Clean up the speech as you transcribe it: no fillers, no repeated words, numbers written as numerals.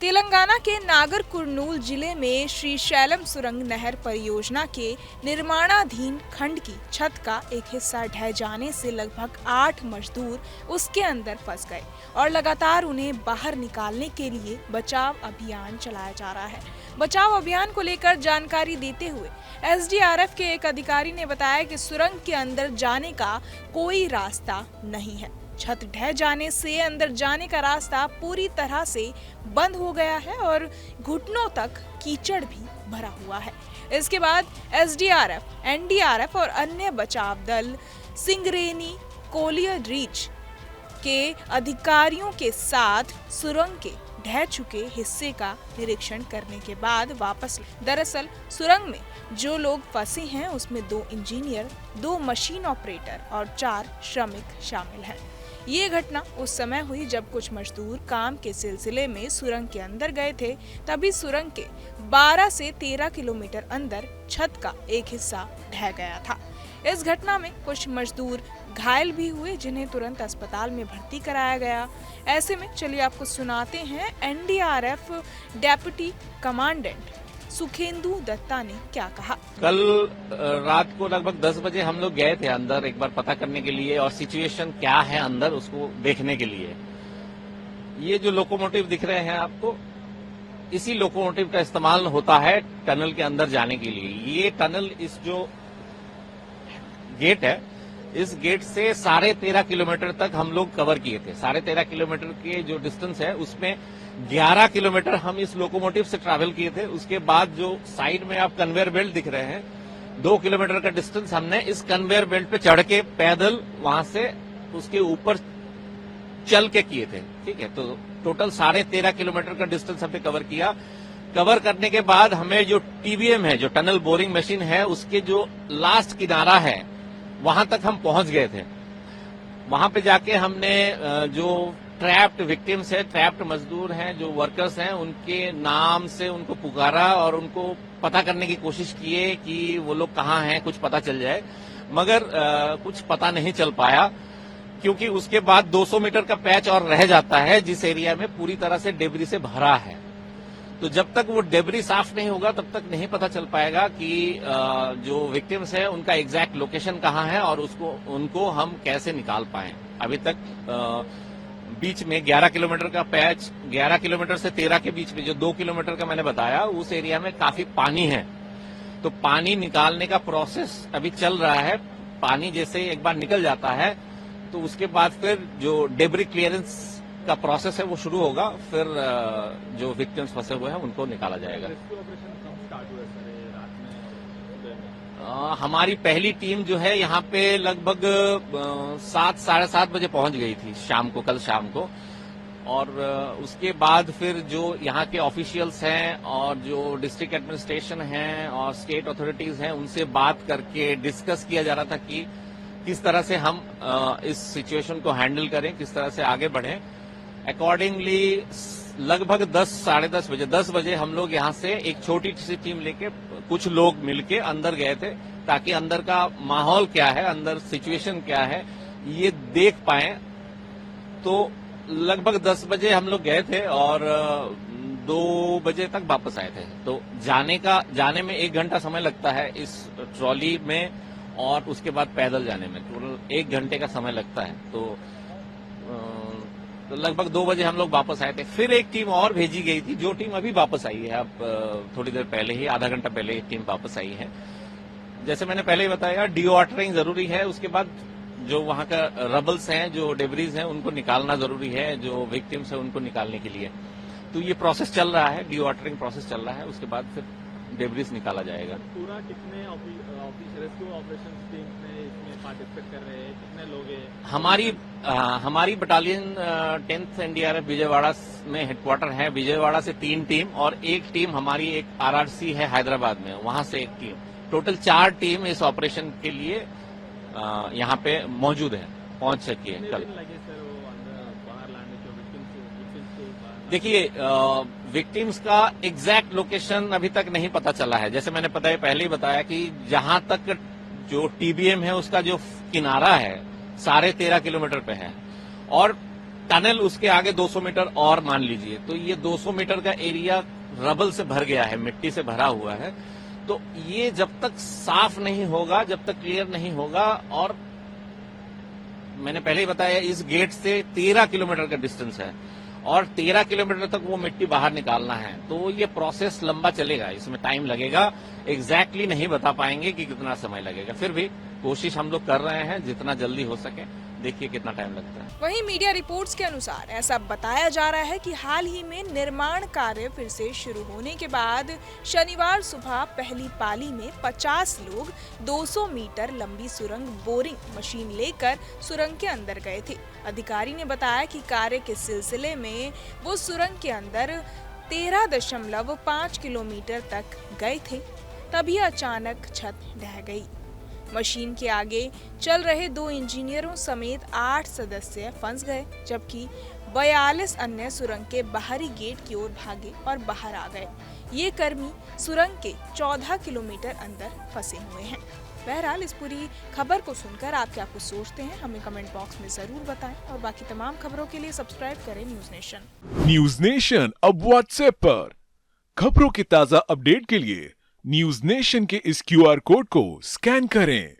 तेलंगाना के नागर कुर्नूल जिले में श्री शैलम सुरंग नहर परियोजना के निर्माणाधीन खंड की छत का एक हिस्सा ढह जाने से लगभग 8 मजदूर उसके अंदर फंस गए और लगातार उन्हें बाहर निकालने के लिए बचाव अभियान चलाया जा रहा है। बचाव अभियान को लेकर जानकारी देते हुए एसडीआरएफ के एक अधिकारी ने बताया कि सुरंग के अंदर जाने का कोई रास्ता नहीं है। छत ढह जाने से अंदर जाने का रास्ता पूरी तरह से बंद हो गया है और घुटनों तक कीचड़ भी भरा हुआ है। इसके बाद एसडीआरएफ, एनडीआरएफ और अन्य बचाव दल सिंगरेनी कोलियर रीच के अधिकारियों के साथ सुरंग के ढह चुके हिस्से का निरीक्षण करने के बाद वापस। दरअसल सुरंग में जो लोग फंसे हैं उसमें 2 इंजीनियर, 2 मशीन ऑपरेटर और 4 श्रमिक शामिल हैं। ये घटना उस समय हुई जब कुछ मजदूर काम के सिलसिले में सुरंग के अंदर गए थे। तभी सुरंग के 12 से 13 किलोमीटर अंदर छत का एक हिस्सा ढह गया था। इस घटना में कुछ मजदूर घायल भी हुए, जिन्हें तुरंत अस्पताल में भर्ती कराया गया। ऐसे में चलिए आपको सुनाते हैं NDRF deputy commandant Sukhendu Datta ने क्या कहा। कल रात को लगभग 10 बजे हम लोग गए थे अंदर एक बार पता करने के लिए और सिचुएशन क्या है अंदर उसको देखने के लिए। ये जो लोकोमोटिव दिख रहे हैं आपको, इसी लोकोमोटिव का इस्तेमाल होता है टनल के अंदर जाने के लिए। ये टनल, इस जो गेट है, इस गेट से 13.5 किलोमीटर तक हम लोग कवर किए थे। 13.5 किलोमीटर के जो डिस्टेंस है उसमें 11 किलोमीटर हम इस लोकोमोटिव से ट्रैवल किए थे। उसके बाद जो साइड में आप कन्वेयर बेल्ट दिख रहे हैं, 2 किलोमीटर का डिस्टेंस हमने इस कन्वेयर बेल्ट पे चढ़ के पैदल वहां से उसके ऊपर चल के किए थे। ठीक है, तो टोटल 13.5 किलोमीटर का डिस्टेंस हमने कवर किया। कवर करने के बाद हमें जो टीबीएम है, जो टनल बोरिंग मशीन है, उसके जो लास्ट किनारा है वहां तक हम पहुंच गए थे। वहां पे जाके हमने जो ट्रैप्ड विक्टिम्स है, ट्रैप्ड मजदूर हैं, जो वर्कर्स हैं, उनके नाम से उनको पुकारा और उनको पता करने की कोशिश किए कि वो लोग कहाँ हैं, कुछ पता चल जाए। मगर कुछ पता नहीं चल पाया, क्योंकि उसके बाद 200 मीटर का पैच और रह जाता है जिस एरिया में पूरी तरह से डेब्री से भरा है। तो जब तक वो डेब्री साफ नहीं होगा तब तक नहीं पता चल पाएगा कि जो विक्टिम्स है उनका एग्जैक्ट लोकेशन कहाँ है और उनको हम कैसे निकाल पाए। अभी तक बीच में 11 किलोमीटर का पैच, 11 किलोमीटर से 13 के बीच में जो 2 किलोमीटर का मैंने बताया, उस एरिया में काफी पानी है। तो पानी निकालने का प्रोसेस अभी चल रहा है। पानी जैसे एक बार निकल जाता है तो उसके बाद फिर जो डेब्री क्लियरेंस का प्रोसेस है वो शुरू होगा। फिर जो विक्टिम्स फंसे हुए हैं उनको निकाला जाएगा। हमारी पहली टीम जो है यहाँ पे लगभग 7, साढ़े 7 बजे पहुंच गई थी शाम को, कल शाम को। और उसके बाद फिर जो यहाँ के ऑफिशियल्स हैं और जो डिस्ट्रिक्ट एडमिनिस्ट्रेशन हैं और स्टेट अथॉरिटीज हैं, उनसे बात करके डिस्कस किया जा रहा था कि किस तरह से हम इस सिचुएशन को हैंडल करें, किस तरह से आगे बढ़ें। अकॉर्डिंगली लगभग 10, साढ़े 10 बजे, 10 बजे हम लोग यहाँ से एक छोटी सी टीम लेके कुछ लोग मिलके अंदर गए थे, ताकि अंदर का माहौल क्या है, अंदर सिचुएशन क्या है, ये देख पाए। तो लगभग 10 बजे हम लोग गए थे और 2 बजे तक वापस आए थे। तो जाने में 1 घंटा समय लगता है इस ट्रॉली में, और उसके बाद पैदल जाने में टोटल 1 घंटे का समय लगता है। तो लगभग 2 बजे हम लोग वापस आए थे। फिर एक टीम और भेजी गई थी, जो टीम अभी वापस आई है। अब थोड़ी देर पहले ही, आधा घंटा पहले एक टीम वापस आई है। जैसे मैंने पहले ही बताया, डीवाटरिंग जरूरी है। उसके बाद जो वहां का रबल्स हैं, जो डेब्रीज हैं, उनको निकालना जरूरी है, जो विक्टिम्स है उनको निकालने के लिए। तो ये प्रोसेस चल रहा है, डीवाटरिंग प्रोसेस चल रहा है। उसके बाद फिर डेब्रीज निकाला जाएगा। पूरा कितने रेस्क्यू ऑपरेशन टीम में इसमें पार्टिसिपेट कर रहे हैं, कितने लोग हैं? हमारी बटालियन 10th एनडीआरएफ विजयवाड़ा में हेडक्वार्टर है। विजयवाड़ा से 3 टीम और एक टीम हमारी एक आरआरसी है हैदराबाद में, वहां से एक टीम। टोटल 4 टीम इस ऑपरेशन के लिए यहाँ पे मौजूद है, पहुंच सकी है कल। देखिए, विक्टिम्स का एग्जैक्ट लोकेशन अभी तक नहीं पता चला है। जैसे मैंने पहले ही बताया कि जहां तक जो टीबीएम है उसका जो किनारा है 13.5 किलोमीटर पे है, और टनल उसके आगे 200 मीटर और मान लीजिए, तो ये 200 मीटर का एरिया रबल से भर गया है, मिट्टी से भरा हुआ है। तो ये जब तक साफ नहीं होगा, जब तक क्लियर नहीं होगा, और मैंने पहले ही बताया इस गेट से 13 किलोमीटर का डिस्टेंस है और 13 किलोमीटर तक वो मिट्टी बाहर निकालना है, तो ये प्रोसेस लंबा चलेगा, इसमें टाइम लगेगा। एग्जैक्टली नहीं बता पाएंगे कि कितना समय लगेगा, फिर भी कोशिश हम लोग कर रहे हैं जितना जल्दी हो सके, देखिए कितना टाइम लगता है। वहीं मीडिया रिपोर्ट्स के अनुसार ऐसा बताया जा रहा है कि हाल ही में निर्माण कार्य फिर से शुरू होने के बाद शनिवार सुबह पहली पाली में 50 लोग 200 मीटर लंबी सुरंग बोरिंग मशीन लेकर सुरंग के अंदर गए थे। अधिकारी ने बताया कि कार्य के सिलसिले में वो सुरंग के अंदर 13.5 किलोमीटर तक गए थे, तभी अचानक छत ढह गई। मशीन के आगे चल रहे 2 इंजीनियरों समेत 8 सदस्य फंस गए, जबकि 42 अन्य सुरंग के बाहरी गेट की ओर भागे और बाहर आ गए। ये कर्मी सुरंग के 14 किलोमीटर अंदर फंसे हुए हैं। बहरहाल इस पूरी खबर को सुनकर आप क्या कुछ सोचते हैं, हमें कमेंट बॉक्स में जरूर बताएं और बाकी तमाम खबरों के लिए सब्सक्राइब करें न्यूज नेशन। न्यूज नेशन अब व्हाट्सएप पर खबरों की ताजा अपडेट के लिए न्यूज नेशन के इस QR कोड को स्कैन करें।